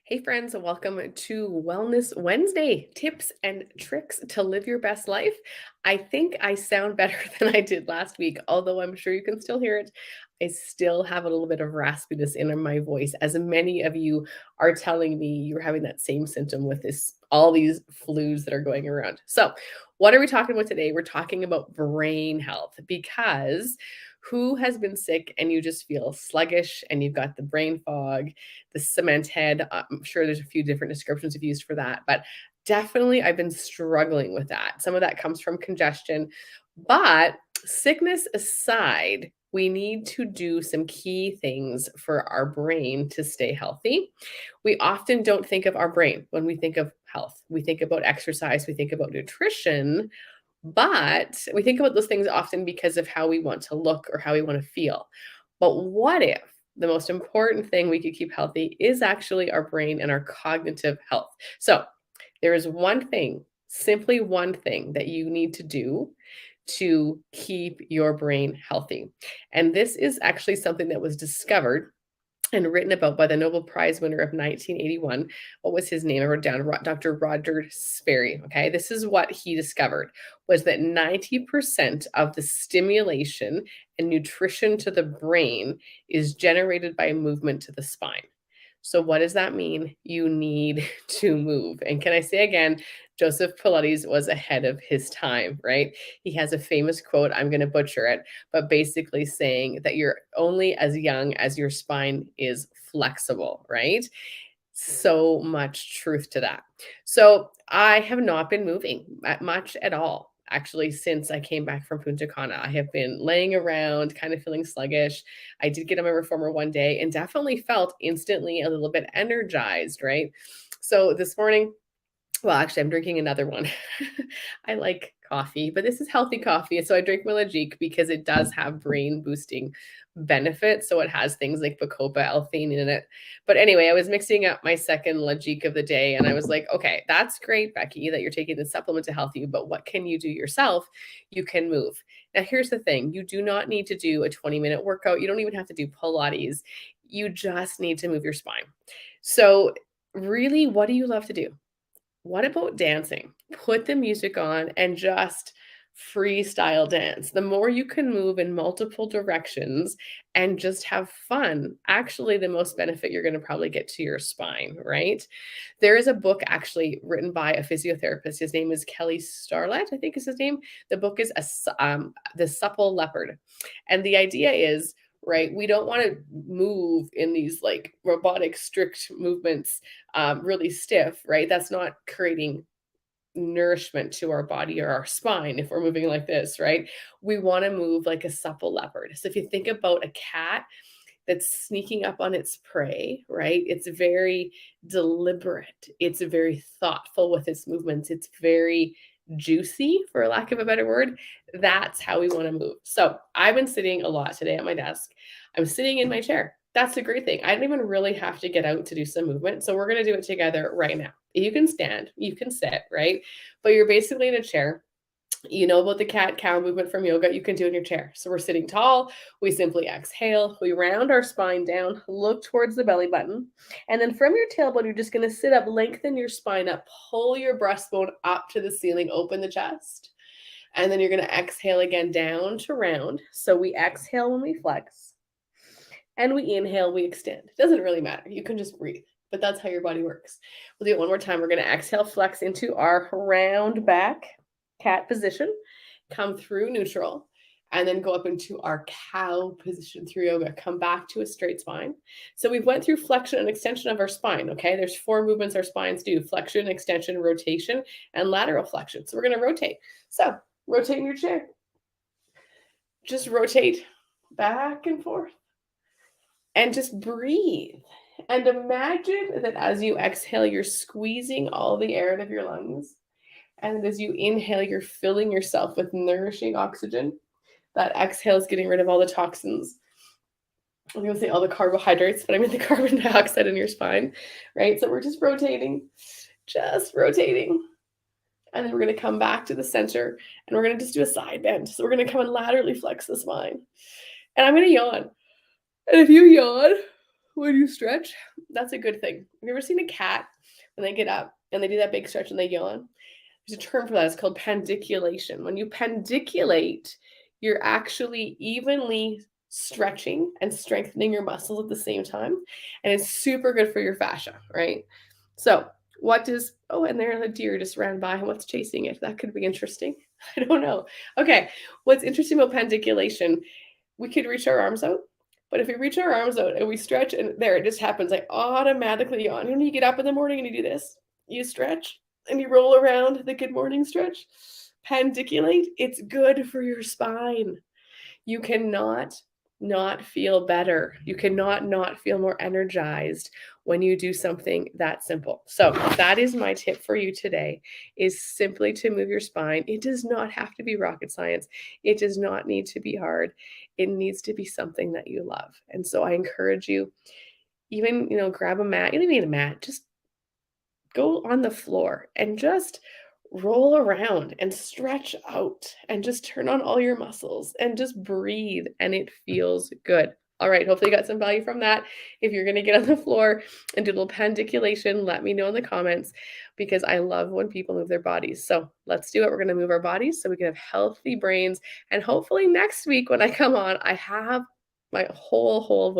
Hey, friends, welcome to Wellness Wednesday tips and tricks to live your best life. I think I sound better than I did last week, although I'm sure you can still hear it. I still have a little bit of raspiness in my voice, as many of you are telling me you're having that same symptom with all these flus that are going around. So, what are we talking about today? We're talking about brain health because who has been sick and you just feel sluggish and you've got the brain fog, the cement head. I'm sure there's a few different descriptions you've used for that, but definitely I've been struggling with that. Some of that comes from congestion, but sickness aside, we need to do some key things for our brain to stay healthy. We often don't think of our brain when we think of health. We think about exercise, we think about nutrition, but we think about those things often because of how we want to look or how we want to feel. But what if the most important thing we could keep healthy is actually our brain and our cognitive health? So, there is one thing, simply one thing that you need to do to keep your brain healthy. And this is actually something that was discovered and written about by the Nobel Prize winner of 1981. What was his name? I wrote down Dr. Roger Sperry. Okay, this is what he discovered was that 90% of the stimulation and nutrition to the brain is generated by movement to the spine. So, what does that mean? You need to move. And can I say again, Joseph Pilates was ahead of his time, right? He has a famous quote, I'm going to butcher it, but basically saying that you're only as young as your spine is flexible, right? So much truth to that. So I have not been moving much at all. Actually, since I came back from Punta Cana, I have been laying around, kind of feeling sluggish. I did get on my reformer one day and definitely felt instantly a little bit energized, right? So this morning, well, actually, I'm drinking another one. I like coffee, but this is healthy coffee. So I drink my Lagique because it does have brain boosting benefits. So it has things like Bacopa, L-theanine in it. But anyway, I was mixing up my second Lagique of the day, and I was like, okay, that's great, Becky, that you're taking the supplement to help you. But what can you do yourself? You can move. Now, here's the thing: you do not need to do a 20-minute workout. You don't even have to do Pilates. You just need to move your spine. So, really, what do you love to do? What about dancing? Put the music on and just freestyle dance. The more you can move in multiple directions and just have fun, actually, the most benefit you're going to probably get to your spine, right? There is a book actually written by a physiotherapist. His name is Kelly Starlett, I think is his name. The book is The Supple Leopard. And the idea is, right, we don't want to move in these like robotic strict movements, really stiff, right? That's not creating nourishment to our body or our spine if we're moving like this, right? We want to move like a supple leopard. So if you think about a cat that's sneaking up on its prey, right? It's very deliberate. It's very thoughtful with its movements. It's very juicy, for lack of a better word. That's how we want to move. So I've been sitting a lot today at my desk. I'm sitting in my chair. That's a great thing. I don't even really have to get out to do some movement. So we're going to do it together right now. You can stand, you can sit, right? But you're basically in a chair. You know about the cat cow movement from yoga, you can do in your chair. So we're sitting tall, we simply exhale, we round our spine down, look towards the belly button. And then from your tailbone, you're just going to sit up, lengthen your spine up, pull your breastbone up to the ceiling, open the chest. And then you're going to exhale again down to round. So we exhale when we flex and we inhale, we extend. It doesn't really matter. You can just breathe, but that's how your body works. We'll do it one more time. We're going to exhale, flex into our round back cat position, come through neutral, and then go up into our cow position through yoga. Come back to a straight spine. So we've went through flexion and extension of our spine, okay? There's 4 movements our spines do: flexion, extension, rotation, and lateral flexion. So we're going to rotate. So rotate in your chair. Just rotate back and forth and just breathe. And imagine that as you exhale, you're squeezing all the air out of your lungs. And as you inhale, you're filling yourself with nourishing oxygen. That exhale is getting rid of all the toxins. I'm going to say all the carbohydrates, but I mean the carbon dioxide in your spine, right? So we're just rotating, just rotating. And then we're going to come back to the center and we're going to just do a side bend. So we're going to come and laterally flex the spine. And I'm going to yawn. And if you yawn when you stretch, That's a good thing. Have you ever seen a cat when they get up and they do that big stretch and they yawn? There's a term for that. It's called pandiculation. When you pandiculate, you're actually evenly stretching and strengthening your muscles at the same time. And it's super good for your fascia, right? So, what does, oh, and there a deer just ran by and what's chasing it? That could be interesting. I don't know. Okay. What's interesting about pandiculation, we could reach our arms out. But if we reach our arms out and we stretch, and there it just happens, I automatically yawn. You know, you get up in the morning and you do this, you stretch and you roll around the good morning stretch. Pandiculate, it's good for your spine. You cannot not feel better. You cannot not feel more energized when you do something that simple. So, that is my tip for you today is simply to move your spine. It does not have to be rocket science. It does not need to be hard. It needs to be something that you love. And so I encourage you even, grab a mat. You don't need a mat. Just go on the floor and just roll around and stretch out and just turn on all your muscles and just breathe, and it feels good. All right, hopefully you got some value from that. If you're going to get on the floor and do a little pandiculation, let me know in the comments because I love when people move their bodies. So let's do it. We're going to move our bodies so we can have healthy brains. And hopefully next week when I come on, I have my whole voice